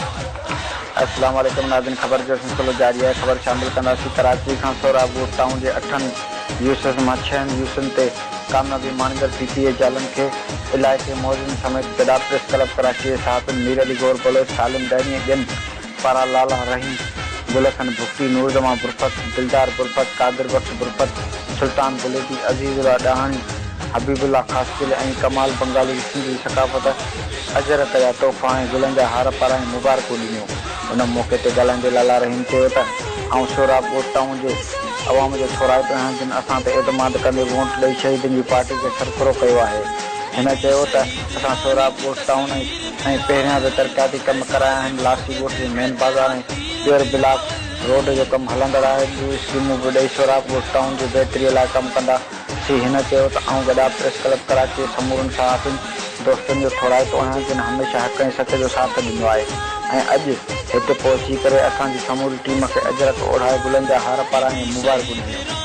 अस्सलाम वालेकुम नाज़रीन, खबर जो सिलसिलो जारी है। खबर शामिल कंदासीं कराची खां सोराबु टाउन जे 8 यूसस मां 6 यूसन ते कामयाबी मानगर पीपीए जालन के इलाइक़े मौजूद समेत गॾा प्रेस क्लब कराची जे साहब मीर अली गौर बलोच सालिम दैनी ॿियनि पारां लाला रहीम गुलखन भुक्ती नूर जमा बुरफत दिलदार बुरफत कादिर बख्श बुरफत सुल्तान बुलेटी अज़ीज़ुल्ला ॾहाणी हबीबुल्ला खासकिल ऐं कमाल बंगाली सिंधी सकाफ़त अजर कया तोहफ़ा ऐं गुलनि जा हार पारां मुबारकूं ॾिनियूं। उन मौक़े ते ॻाल्हाईंदे लाला रहीम चयो त आउं सोराबु टाउन जे अवाम जो थोराइतो आहियां जिन असां ते एतमाद कंदे वोट ॾेई शहीदनि जी पार्टी खे सरकुरो कयो आहे। हिन चयो त असां सोराबु टाउन ऐं पहिरियां बि तरक़ियाती कम कराया आहिनि। लासी ॻोठ जे मेन बाज़ार ऐं प्योर ब्लॉक रोड जो कमु हलंदड़ आहे। ॿियूं स्कीमूं बि ॾेई सोराबु टाउन जी बहितरीअ लाइ कमु कंदासीं। हिन चयो त आउं गॾा प्रेस क्लब कराची जे समूरनि सहाफ़ियुनि दोस्तनि जो थोराइतो आहियां जिन हमेशह हक़ ऐं सच जो साथ ॾिनो आहे ऐं अॼु हिते पहुची करे असांजी समूरी टीम खे अजरक ओढ़ाए गुलनि जा हार पारां मुबारकूं ॾिनियूं।